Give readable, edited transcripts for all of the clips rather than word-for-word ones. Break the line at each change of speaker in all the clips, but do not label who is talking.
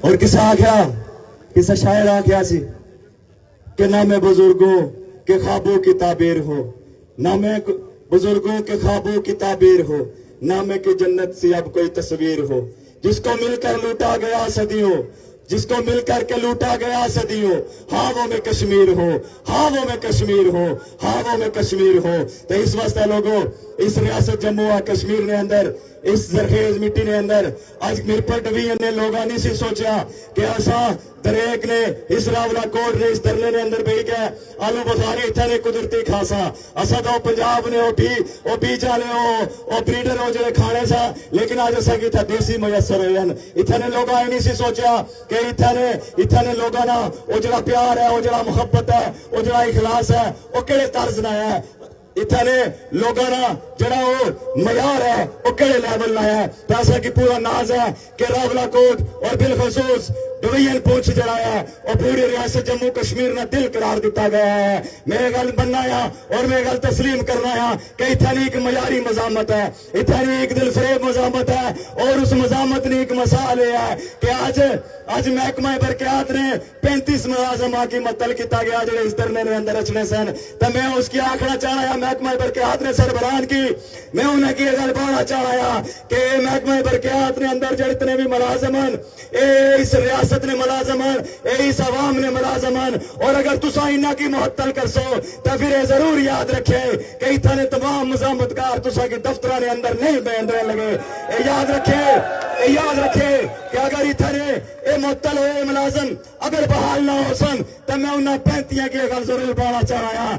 اور کسا آخیا کسا شاعر آخیا سی کہ نہ میں بزرگوں کے خوابوں کی تعبیر ہو، نہ میں بزرگوں کے خوابوں کی تعبیر ہو، نہ میں کہ جنت سے اب کوئی تصویر ہو، جس کو مل کر لوٹا گیا صدیوں، جس کو مل کر کے لوٹا گیا صدیوں، ہاں وہ میں کشمیر ہو، ہاں وہ میں کشمیر ہو، ہاں وہ میں کشمیر ہو۔ تو اس واسطے لوگوں اس ریاست جموں و کشمیر نے اندر اس زرخیز مٹی نے اندر آج مرپٹ ڈویژن نے لوگاں نہیں سی سوچا کہ ایسا دریک نے اس راولا کوٹ نے اس درنے نے اندر بھئی گئے آلو بخاری اتھا نے قدرتی کھاسا اسا تو پنجاب نے او بی چالے او بریڈر ہو جڑے کھانے سا، لیکن آج اسا کی تھا دیسی میسر ہوئے ہیں۔ اتھا نے لوگاں نہیں سی سوچا کہ اتھا نے لوگاں نا او جڑا پیار ہے، او جڑا محبت ہے، او جڑا اخلاص ہے، او کڑے طرز نہ ہے، اتھا نے لوگاں نا جڑا وہ معیار ہے وہ کڑے لیول لایا ہے۔ پیسہ کی پورا ناز ہے کہ راولا کوٹ اور بالخصوص ڈویژن پونچھ جڑا ہے اور پوری ریاست جموں کشمیر نہ دل قرار دیتا گیا ہے۔ میں گل بننا یا اور میں گل تسلیم کرنا یا کہ اتھانی ایک معیاری مزامت ہے، اتھانی ایک دل فریب مزامت ہے، اور اس مزامت نے ایک مسائل ہے کہ آج محکمہ برقیات نے 35 ملازمہ کی مطلع کیتا گیا جڑے اس درنے نے اندر اچھنے سن، تو میں اس کی آکھنا چاہنا یا محکمہ برقیات نے سربراہان کی میں انہیں کی گل بانا چاہنا یا کہ محکمہ برقیات نے اندر جڑے اتنے بھی ملازمان اس ریاست نے ملازمان اس عوام نے ملازمان، اور اگر تسا انہاں کی معطل کر سو تو پھر یہ ضرور یاد رکھے کہ اتنے تمام مزامتکار تسا کی دفترہ نے اندر نہیں بیندرے لگے۔ یاد رکھے کہ اگر اتنے اے معطل ہوئے ملازم اگر بحال نہ ہو سن تو میں انہاں 35 کی گل ضرور بانا چاہنا یا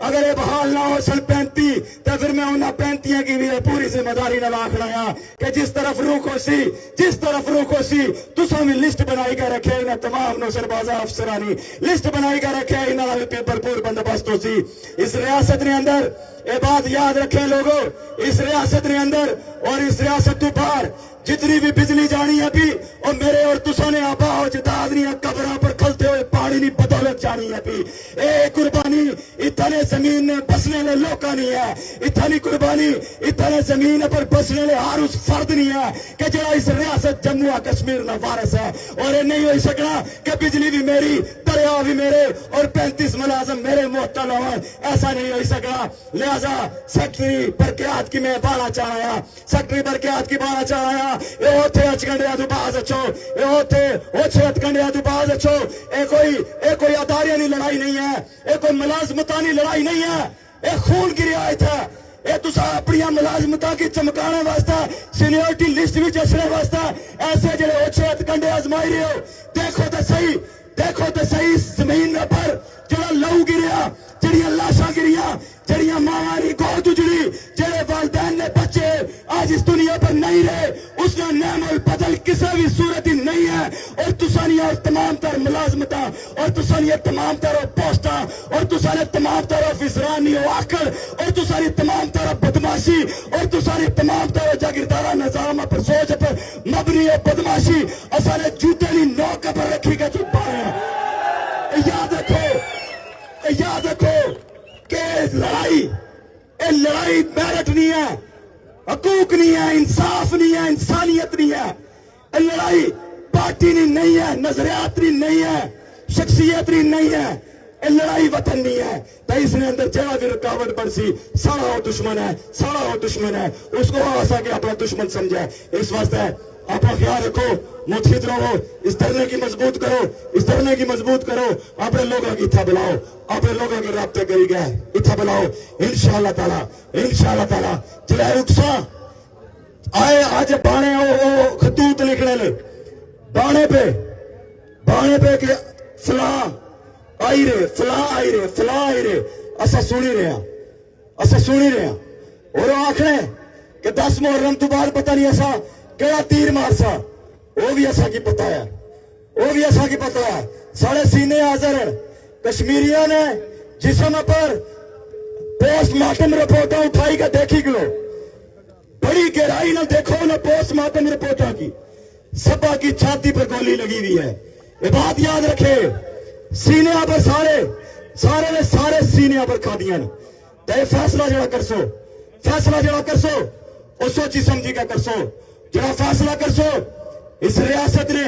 اگر یہ بحال نہ ہو سن 35 تو پھر میں انہاں 35 کی بھی پوری ذمہ داری نہ لاکھنا یا کہ جس طرف روح ہو سی تسا میں لسٹ بنائی کر رکھے انہاں تمام نو سربازہ افسرانی لسٹ بنائی کر رکھے انہاں بھرپور بندوبست ہو سی۔ اس ریاست نے اندر یہ بات یاد رکھے لوگوں، اس ریاست نے اندر اور اس ریاست تو باہر جتنی بھی بجلی جانی ہے بھی اور میرے اور تسا نے آبا ہو جداد نہیں قبروں پر کھلتے ہوئے پانی نہیں بدولت جانی ہے بھی۔ اے قربانی اتنے زمین نے بسنے لے لوکا نہیں ہے، اتنی قربانی اتنے زمین پر بسنے لے ہر اس فرد نہیں ہے کہ جڑا اس ریاست جموں و کشمیر نہ وارث ہے، اور یہ نہیں ہوئی سکنا کہ بجلی بھی میری دریا بھی میرے اور 35 ملازم میرے معطل ہوں، ایسا نہیں ہوئی سکنا۔ لہذا سیکٹری برقیات کی میں بانا چاہایا، سیکٹری برقیات کی بانا چاہایا یہ ہوتے اچکنڈیا تو باز اچھو، یہ ہوتے اوچھے اچکنڈیا تو باز اچھو، اے کوئی اداریانی لڑائی نہیں ہے، اے کوئی ملازمتانی لڑائی نہیں ہے، اے خون کی رعایت ہے۔ اے تسا اپنی ملازمتہ کی چمکانے واسطہ سینیورٹی لسٹ بھی چسنے واسطہ ایسے جڑے اوچھے اچکنڈے آزمائی رہے ہو، دیکھو تو صحیح زمین پر جڑا لہو گریا، جڑیاں لاشاں گریاں، جڑیاں ماواری گود اجڑی، جڑے والدین نے بچے آج اس دنیا پر نہیں رہے، اس نے نعم البدل کسی بھی صورت ہی نہیں ہے۔ اور تسانی اور تمام تر ملازمتاں اور تسانی تمام تر پوسٹاں اور تسانی تمام تر افسرانی و آکڑ اور تسانی تمام تر بدماشی اور تسانی تمام تر جاگیردارہ نظام پر سوچ پر مبنی بدماشی اسانے جوتے لی نوکہ پر رکھی گئے چھپا ہیں۔ یاد رکھو کہ لڑائی میرٹ نہیں ہے، حقوق نہیں ہے، انصاف نہیں ہے، انسانیت نہیں ہے، لڑائی پارٹی نہیں ہے، نظریات نہیں ہے، شخصیت نہیں ہے، لڑائی وطن نہیں ہے۔ تو اس نے اندر جگہ بھی رکاوٹ بڑھ سی سارا وہ دشمن ہے، اس کو آسا کہ اپنا دشمن سمجھے۔ اس واسطے اپنا خیال رکھو، متحد رہو، اس دھرنے کی مضبوط کرو، اپنے لوگوں کی اتھا بلاؤ، اپنے لوگوں کے رابطے کری گئے اتھا بلاؤ، انشاءاللہ تعالی جلائے اکسا آئے آج بانے خطوط لکھنے لے بانے پہ کہ فلاں آئی رہے اسا سنی رہے اور آخنے کہ 10 محرم تو بعد پتہ نہیں ایسا کیڑا تیر مارسا، وہ بھی ایسا کی پتہ ہے، ساڑھے سینے حاضر ہیں کشمیریوں نے جسم پر پوسٹ مارٹم رپورٹاں اٹھائی کا دیکھی گلو، بڑی گہرائی نہ دیکھو نہ پوسٹ مارٹم رپورٹاں کی، سبا کی چھاتی پر گولی لگی ہوئی ہے۔ یہ بات یاد رکھے، سینے پر سارے سینے پر کھا دیا تو یہ فیصلہ جڑا کرسو وہ سوچی سمجھی کا کرسو، جڑا فیصلہ کرسو اس ریاست نے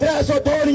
302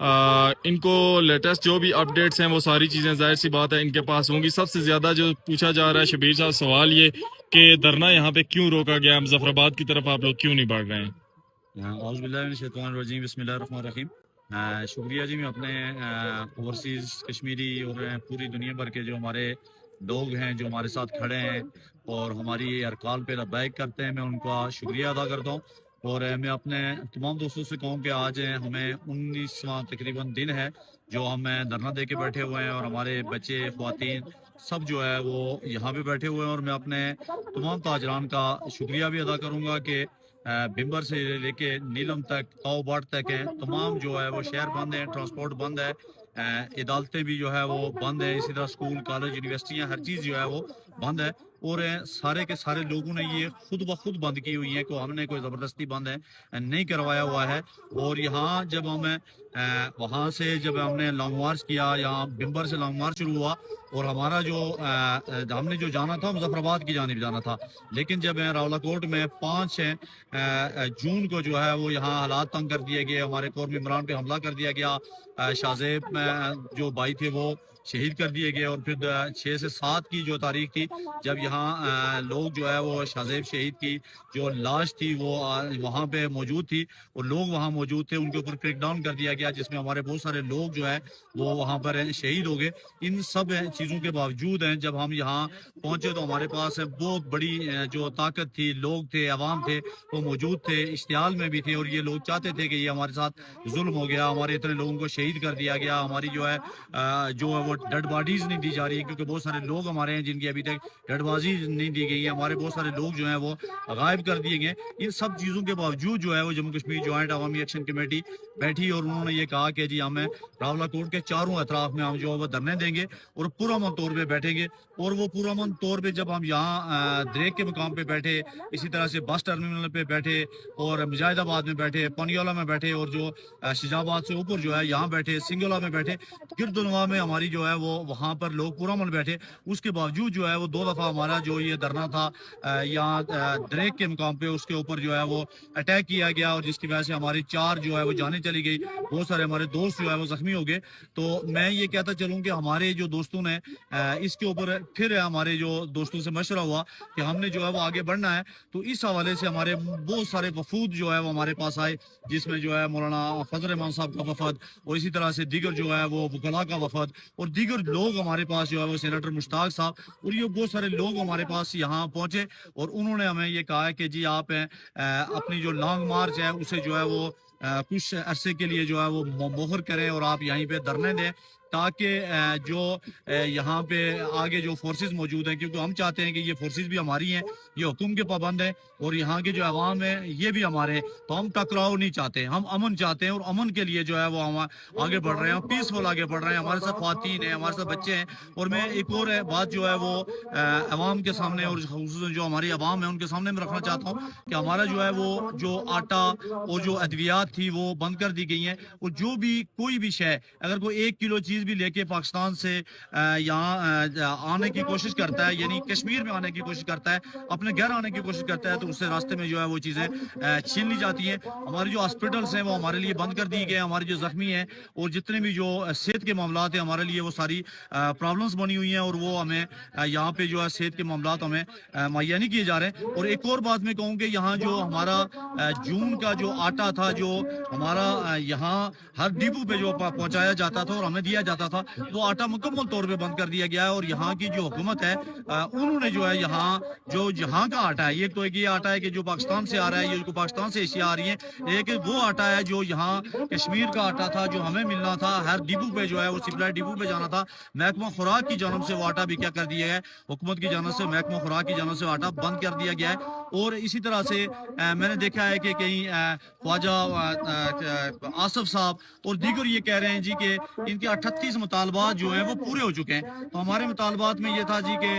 ان کو لیٹسٹ جو بھی اپڈیٹس ہیں وہ ساری چیزیں ظاہر سی بات ہے ان کے پاس ہوں گی. سب سے زیادہ جو پوچھا جا رہا ہے شبیر صاحب سوال یہ کہ دھرنا یہاں پہ کیوں روکا گیا, مظفر آباد کی طرف آپ لوگ کیوں نہیں بڑھ رہے ہیں؟
اعوذ باللہ من الشیطان الرجیم, بسم اللہ الرحمن الرحیم. شکریہ جی. میں اپنے اوورسیز کشمیری اور پوری دنیا بھر کے جو ہمارے لوگ ہیں جو ہمارے ساتھ کھڑے ہیں اور ہماری ارکال پہ لبیک کرتے ہیں, میں ان کا شکریہ ادا کرتا ہوں. اور میں اپنے تمام دوستوں سے کہوں کہ آج ہمیں 19واں تقریباً دن ہے جو ہم دھرنا دے کے بیٹھے ہوئے ہیں, اور ہمارے بچے خواتین سب جو ہے وہ یہاں پہ بیٹھے ہوئے ہیں. اور میں اپنے تمام تاجران کا شکریہ بھی ادا کروں گا کہ بمبر سے لے کے نیلم تک, کاؤ باٹ تک ہیں, تمام جو ہے وہ شہر بند ہیں, ٹرانسپورٹ بند ہے, عدالتیں بھی جو ہے وہ بند ہیں, اسی طرح اسکول کالج یونیورسٹیاں ہر چیز جو ہے وہ بند ہے. اور سارے کے سارے لوگوں نے یہ خود بخود بند کی ہوئی ہے, کہ ہم نے کوئی زبردستی بند ہے نہیں کروایا ہوا ہے. اور یہاں جب ہم وہاں سے جب ہم نے لانگ مارچ کیا, یہاں بمبر سے لانگ مارچ شروع ہوا, اور ہمارا جو ہم نے جو جانا تھا مظفر آباد کی جانب جانا تھا, لیکن جب راولہ کوٹ میں 5 جون کو جو ہے وہ یہاں حالات تنگ کر دیے گئے, ہمارے کور ممبران پہ حملہ کر دیا گیا, شاہزیب جو بھائی تھے وہ شہید کر دیے گئے. اور پھر 6 سے 7 کی جو تاریخ تھی جب یہاں لوگ جو ہے وہ شاہزیب شہید کی جو لاش تھی وہ وہاں پہ موجود تھی, اور لوگ وہاں موجود تھے, ان کے اوپر کریک ڈاؤن کر دیا گیا, جس میں ہمارے بہت سارے لوگ جو ہے وہ وہاں پر شہید ہو گئے. ان سب چیزوں کے باوجود ہیں جب ہم یہاں پہنچے تو ہمارے پاس بہت بڑی جو طاقت تھی, لوگ تھے, عوام تھے, وہ موجود تھے, اشتعال میں بھی تھے, اور یہ لوگ چاہتے تھے کہ یہ ہمارے ساتھ ظلم ہو گیا, ہمارے اتنے لوگوں کو شہید کر دیا گیا, ہماری جو ہے وہ ڈیڈ باڈیز نہیں دی جا رہی, کیونکہ بہت سارے لوگ ہمارے ہیں جن کی ابھی تک ڈیڈ باڈیز نہیں دی گئی ہیں, ہمارے بہت سارے لوگ جو ہیں وہ غائب کر دیے گئے. ان سب چیزوں کے باوجود جو ہے وہ جموں کشمیر جوائنٹ عوامی ایکشن کمیٹی بیٹھی, اور انہوں نے یہ کہا کہ جی ہمیں راولہ کوٹ کے چاروں اطراف میں ہم جو ہے وہ دھرنے دیں گے اور پرامن طور پہ بیٹھیں گے. اور وہ پرامن طور پہ جب ہم یہاں دریک کے مقام پہ بیٹھے, اسی طرح سے بس ٹرمینل پہ بیٹھے, اور مجاہد آباد میں بیٹھے, پنیولہ میں بیٹھے, اور جو شجاع آباد سے اوپر جو ہے یہاں بیٹھے, سنگولہ میں بیٹھے, گردنوا میں ہماری جو ہے وہ وہاں پر لوگ پرامن بیٹھے, اس کے باوجود جو ہے وہ 2 دفعہ ہمارا جو یہ دھرنا تھا یہاں دریک کے مقام پہ اس کے اوپر جو ہے وہ اٹیک کیا گیا, اور جس کی وجہ سے ہماری 4 جو ہے وہ جانیں چلی گئی, بہت سارے ہمارے دوست جو ہے وہ زخمی ہو گئے. تو میں یہ کہتا چلوں کہ ہمارے جو دوستوں نے اس کے اوپر پھر ہمارے جو دوستوں سے مشورہ ہوا کہ ہم نے جو ہے وہ آگے بڑھنا ہے, تو اس حوالے سے ہمارے بہت سارے وفود جو ہے وہ ہمارے پاس آئے, جس میں جو ہے مولانا فضل رحمان صاحب کا وفد, اور اسی طرح سے دیگر جو ہے وہ وکلاء کا وفد, اور دیگر لوگ ہمارے پاس جو ہے وہ سینیٹر مشتاق صاحب, اور یہ بہت سارے لوگ ہمارے پاس یہاں پہنچے, اور انہوں نے ہمیں یہ کہا ہے کہ جی آپ اپنی جو لانگ مارچ ہے اسے جو ہے وہ کچھ عرصے کے لیے جو ہے وہ مؤخر کریں, اور آپ یہیں پہ دھرنے دیں, تاکہ جو یہاں پہ آگے جو فورسز موجود ہیں, کیونکہ ہم چاہتے ہیں کہ یہ فورسز بھی ہماری ہیں, یہ حکم کے پابند ہیں, اور یہاں کے جو عوام ہیں یہ بھی ہمارے, تو ہم ٹکراؤ نہیں چاہتے, ہم امن چاہتے ہیں, اور امن کے لیے جو ہے وہ ہم آگے بڑھ رہے ہیں, پیسفل آگے بڑھ رہے ہیں. ہمارے ساتھ خواتین ہیں, ہمارے ساتھ بچے ہیں. اور میں ایک اور بات جو ہے وہ عوام کے سامنے, اور خصوصاً جو ہماری عوام ہے ان کے سامنے میں رکھنا چاہتا ہوں کہ ہمارا جو ہے وہ جو آٹا اور جو ادویات تھی وہ بند کر دی گئی ہیں, اور جو بھی کوئی بھی شے اگر کوئی 1 کلو چیز بھی لے کے پاکستان سے یہاں آنے کی کوشش کرتا ہے, یعنی کشمیر میں آنے کی کوشش کرتا ہے, اپنے گھر آنے کی کوشش کرتا ہے, تو اس سے راستے میں جو ہے وہ چیزیں چھین لی جاتی ہیں. ہماری جو ہاسپٹلس ہیں وہ ہمارے لیے بند کر دی گئے, ہمارے جو زخمی ہیں اور جتنے بھی جو صحت کے معاملات ہیں ہمارے لیے وہ ساری پرابلمس بنی ہوئی ہیں, اور وہ ہمیں یہاں پہ جو ہے صحت کے معاملات ہمیں مہیا نہیں کیے جا رہے ہیں. اور ایک اور بات میں کہوں کہ یہاں جو ہمارا جون کا جو آٹا تھا جو ہمارا یہاں ہر ڈپو پہ جو پہنچایا جاتا تھا اور ہمیں دیا جاتا تھا, وہ آٹا مکمل طور پہ بند کر دیا گیا ہے. اور یہاں کی جو حکومت ہے انہوں نے جو ہے یہاں جو جہاں کا آٹا ہے, ایک تو ایک یہ آٹا ہے کہ جو پاکستان سے آ رہا ہے, یہ جو پاکستان سے اشیاء آ رہی ہیں, ایک وہ آٹا ہے جو یہاں کشمیر کا آٹا تھا جو ہمیں ملنا تھا, ہر ڈپو پہ جو ہے وہ سپلائی ڈپو پہ جانا تھا. محکمہ خوراک کی جانب سے وہ آٹا بھی کیا کر دیا ہے, حکومت کی جانب سے, محکمہ خوراک کی جانب سے آٹا بند کر دیا گیا ہے. اور اسی طرح سے میں نے دیکھا ہے کہ کہیں خواجہ آصف صاحب اور دیگر یہ کہہ رہے ہیں جی کہ ان کے 38 مطالبات جو ہیں وہ پورے ہو چکے ہیں. تو ہمارے مطالبات میں یہ تھا جی کہ